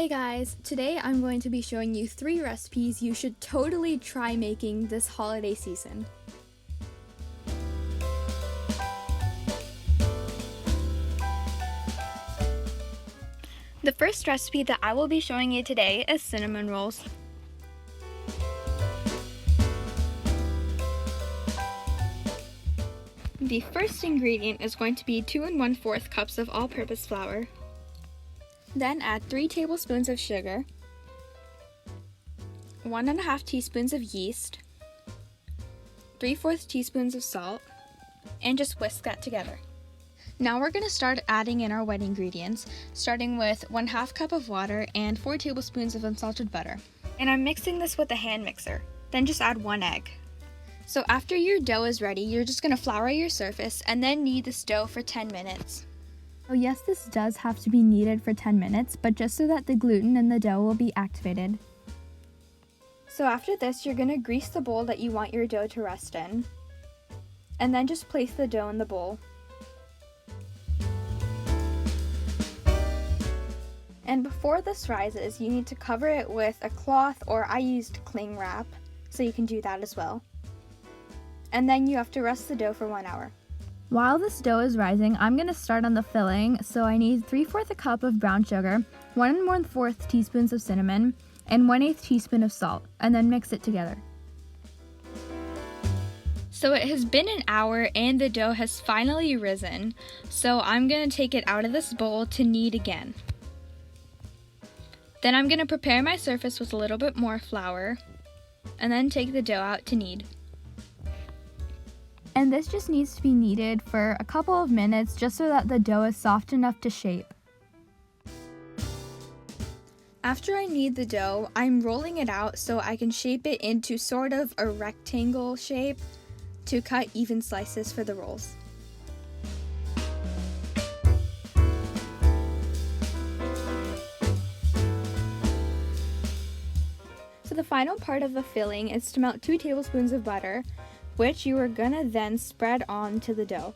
Hey guys, today I'm going to be showing you 3 recipes you should totally try making this holiday season. The first recipe that I will be showing you today is cinnamon rolls. The first ingredient is going to be 2 1/4 cups of all-purpose flour. Then add 3 tablespoons of sugar, 1 1/2 teaspoons of yeast, 3/4 teaspoons of salt, and just whisk that together. Now we're going to start adding in our wet ingredients, starting with 1/2 cup of water and 4 tablespoons of unsalted butter. And I'm mixing this with a hand mixer. Then just add 1 egg. So after your dough is ready, you're just going to flour your surface and then knead this dough for 10 minutes. Oh yes, this does have to be kneaded for 10 minutes, but just so that the gluten in the dough will be activated. So after this, you're going to grease the bowl that you want your dough to rest in. And then just place the dough in the bowl. And before this rises, you need to cover it with a cloth, or I used cling wrap, so you can do that as well. And then you have to rest the dough for 1 hour. While this dough is rising, I'm going to start on the filling, so I need 3/4 cup of brown sugar, 1 1/4 teaspoons of cinnamon, and 1/8 teaspoon of salt, and then mix it together. So it has been an hour and the dough has finally risen, so I'm going to take it out of this bowl to knead again. Then I'm going to prepare my surface with a little bit more flour, and then take the dough out to knead. And this just needs to be kneaded for a couple of minutes just so that the dough is soft enough to shape. After I knead the dough, I'm rolling it out so I can shape it into sort of a rectangle shape to cut even slices for the rolls. So the final part of the filling is to melt 2 tablespoons of butter, which you are gonna then spread onto the dough.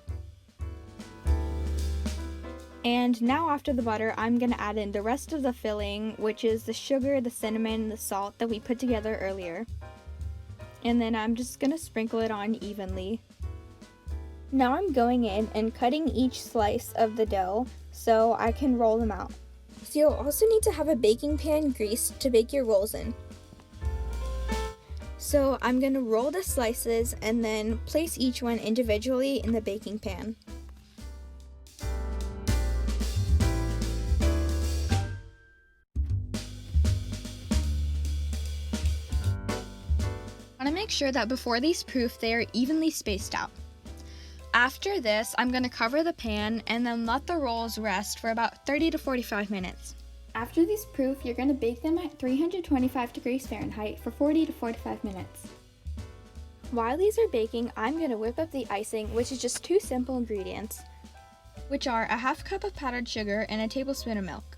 And now after the butter, I'm gonna add in the rest of the filling, which is the sugar, the cinnamon, and the salt that we put together earlier. And then I'm just gonna sprinkle it on evenly. Now I'm going in and cutting each slice of the dough so I can roll them out. So you'll also need to have a baking pan greased to bake your rolls in. So I'm going to roll the slices and then place each one individually in the baking pan. I want to make sure that before these proof, they are evenly spaced out. After this, I'm going to cover the pan and then let the rolls rest for about 30 to 45 minutes. After these proof, you're going to bake them at 325 degrees Fahrenheit for 40 to 45 minutes. While these are baking, I'm going to whip up the icing, which is just 2 simple ingredients, which are a 1/2 cup of powdered sugar and a tablespoon of milk.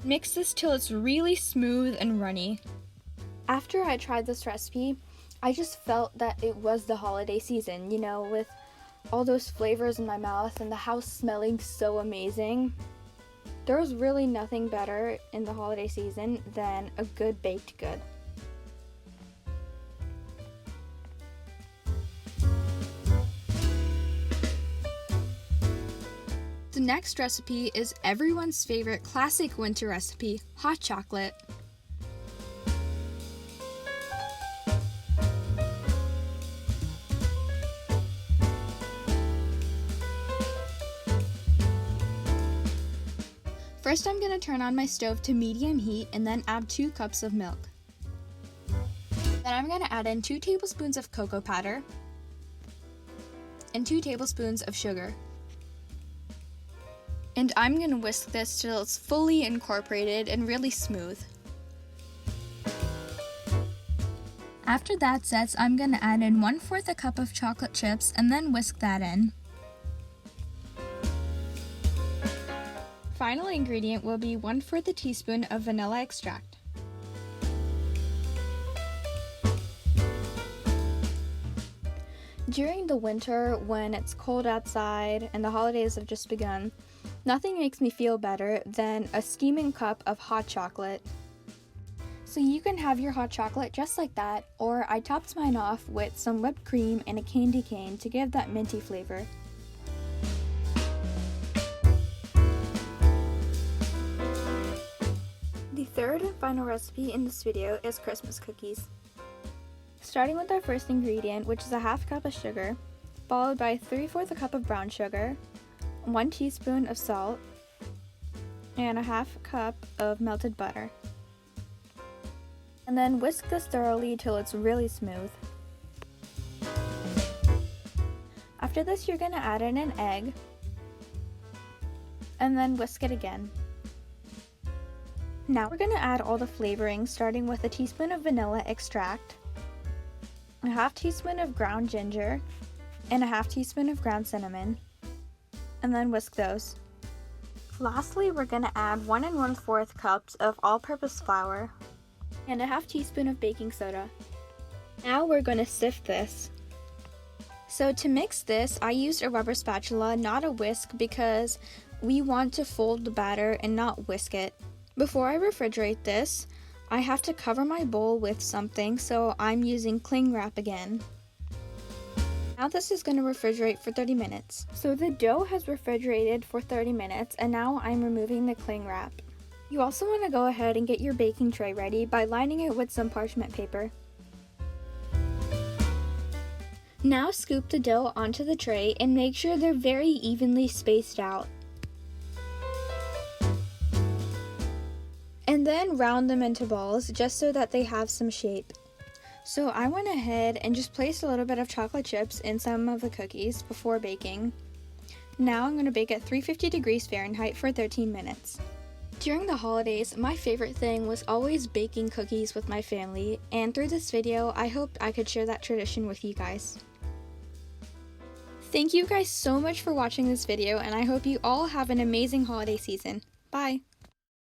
Mix this till it's really smooth and runny. After I tried this recipe, I just felt that it was the holiday season, you know, with all those flavors in my mouth and the house smelling so amazing. There's really nothing better in the holiday season than a good baked good. The next recipe is everyone's favorite classic winter recipe, hot chocolate. First, I'm going to turn on my stove to medium heat and then add 2 cups of milk. Then I'm going to add in 2 tablespoons of cocoa powder and 2 tablespoons of sugar. And I'm going to whisk this till it's fully incorporated and really smooth. After that sets, I'm going to add in 1/4 a cup of chocolate chips and then whisk that in. Final ingredient will be 1/4 teaspoon of vanilla extract. During the winter, when it's cold outside and the holidays have just begun, Nothing makes me feel better than a steaming cup of hot chocolate. So you can have your hot chocolate just like that, or I topped mine off with some whipped cream and a candy cane to give that minty flavor. The third and final recipe in this video is Christmas cookies. Starting with our first ingredient, which is a half cup of sugar, followed by 3/4 cup of brown sugar, 1 teaspoon of salt, and a half cup of melted butter. And then whisk this thoroughly till it's really smooth. After this, you're going to add in an egg, and then whisk it again. Now we're going to add all the flavoring, starting with a teaspoon of vanilla extract, a half teaspoon of ground ginger, and a half teaspoon of ground cinnamon, and then whisk those. Lastly, we're going to add 1 1/4 cups of all-purpose flour and a half teaspoon of baking soda. Now we're going to sift this. So to mix this, I used a rubber spatula, not a whisk, because we want to fold the batter and not whisk it. Before I refrigerate this, I have to cover my bowl with something, so I'm using cling wrap again. Now this is going to refrigerate for 30 minutes. So the dough has refrigerated for 30 minutes, and now I'm removing the cling wrap. You also want to go ahead and get your baking tray ready by lining it with some parchment paper. Now scoop the dough onto the tray and make sure they're very evenly spaced out. And then round them into balls just so that they have some shape. So I went ahead and just placed a little bit of chocolate chips in some of the cookies before baking. Now I'm going to bake at 350 degrees Fahrenheit for 13 minutes. During the holidays, my favorite thing was always baking cookies with my family, and through this video, I hoped I could share that tradition with you guys. Thank you guys so much for watching this video, and I hope you all have an amazing holiday season. Bye!